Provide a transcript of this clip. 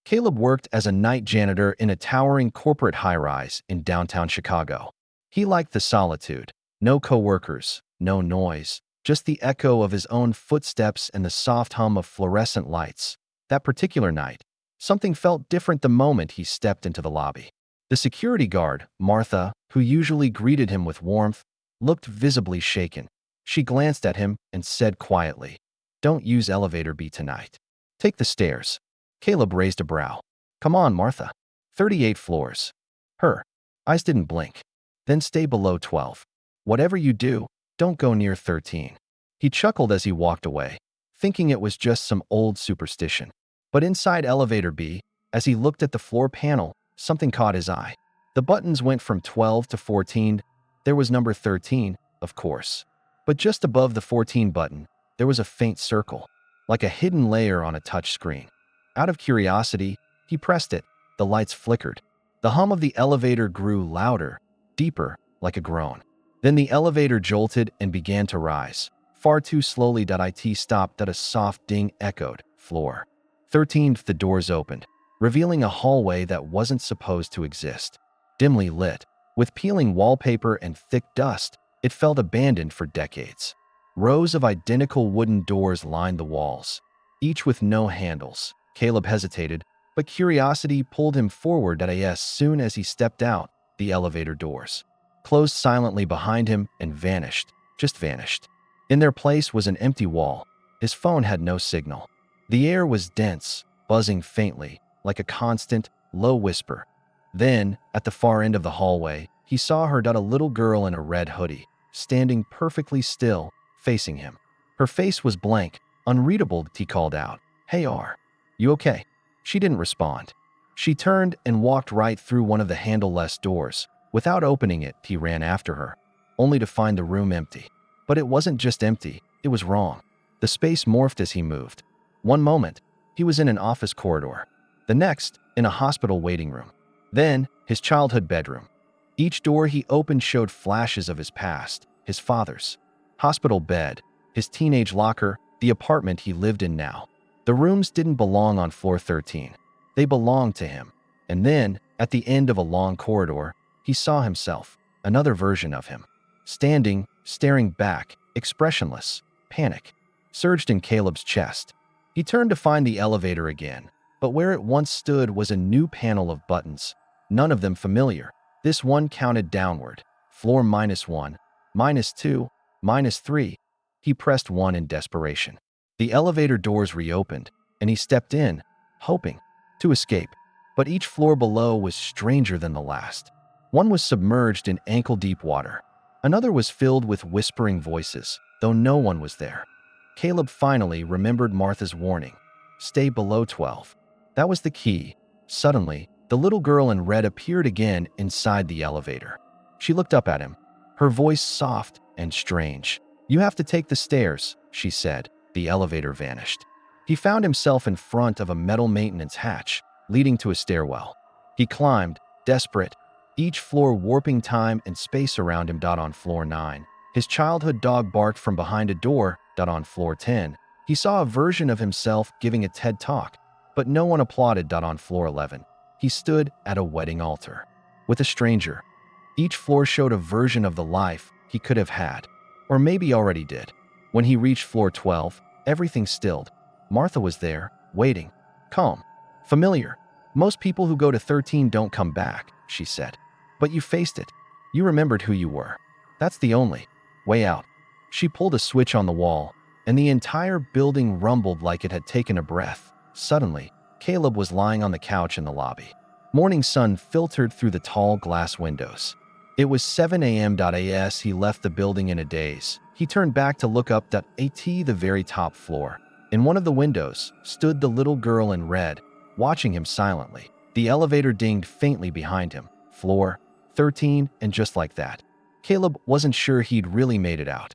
Caleb worked as a night janitor in a towering corporate high-rise in downtown Chicago. He liked the solitude. No coworkers, no noise, just the echo of his own footsteps and the soft hum of fluorescent lights. That particular night, something felt different the moment he stepped into the lobby. The security guard, Martha, who usually greeted him with warmth, looked visibly shaken. She glanced at him and said quietly, "Don't use elevator B tonight. Take the stairs." Caleb raised a brow. "Come on, Martha. 38 floors." Her eyes didn't blink. "Then stay below 12. Whatever you do, don't go near 13. He chuckled as he walked away, thinking it was just some old superstition. But inside elevator B, as he looked at the floor panel, something caught his eye. The buttons went from 12 to 14. There was number 13, of course. But just above the 14 button, there was a faint circle, like a hidden layer on a touch screen. Out of curiosity, he pressed it. The lights flickered. The hum of the elevator grew louder, deeper, like a groan. Then the elevator jolted and began to rise. Far too slowly. It stopped. A soft ding echoed. Floor 13. The doors opened, revealing a hallway that wasn't supposed to exist. Dimly lit, with peeling wallpaper and thick dust, it felt abandoned for decades. Rows of identical wooden doors lined the walls, each with no handles. Caleb hesitated, but curiosity pulled him forward. As soon as he stepped out, the elevator doors closed silently behind him and vanished, just vanished. In their place was an empty wall. His phone had no signal. The air was dense, buzzing faintly, like a constant, low whisper. Then, at the far end of the hallway, he saw her. A little girl in a red hoodie, standing perfectly still, facing him. Her face was blank, unreadable. He called out, "Hey, you okay?" She didn't respond. She turned and walked right through one of the handleless doors. Without opening it, he ran after her, only to find the room empty. But it wasn't just empty, it was wrong. The space morphed as he moved. One moment, he was in an office corridor. The next, in a hospital waiting room. Then, his childhood bedroom. Each door he opened showed flashes of his past, his father's hospital bed, his teenage locker, the apartment he lived in now. The rooms didn't belong on floor 13. They belonged to him. And then, at the end of a long corridor, he saw himself, another version of him. Standing, staring back, expressionless. Panic surged in Caleb's chest. He turned to find the elevator again, but where it once stood was a new panel of buttons, none of them familiar. This one counted downward. Floor -1, -2, -3. He pressed 1 in desperation. The elevator doors reopened, and he stepped in, hoping to escape. But each floor below was stranger than the last. One was submerged in ankle-deep water. Another was filled with whispering voices, though no one was there. Caleb finally remembered Martha's warning. Stay below 12. That was the key. Suddenly, the little girl in red appeared again inside the elevator. She looked up at him, her voice soft and strange. "You have to take the stairs," she said. The elevator vanished. He found himself in front of a metal maintenance hatch, leading to a stairwell. He climbed, desperate, each floor warping time and space around him. On floor 9, his childhood dog barked from behind a door. On floor 10, he saw a version of himself giving a TED Talk, but no one applauded. On floor 11, he stood at a wedding altar with a stranger. Each floor showed a version of the life he could have had, or maybe already did. When he reached floor 12, everything stilled. Martha was there, waiting, calm, familiar. "Most people who go to 13 don't come back," she said. "But you faced it. You remembered who you were. That's the only way out." She pulled a switch on the wall, and the entire building rumbled like it had taken a breath. Suddenly, Caleb was lying on the couch in the lobby. Morning sun filtered through the tall glass windows. It was 7 a.m. As he left the building in a daze, he turned back to look up. At the very top floor, in one of the windows, stood the little girl in red, watching him silently. The elevator dinged faintly behind him. Floor 13, and just like that, Caleb wasn't sure he'd really made it out.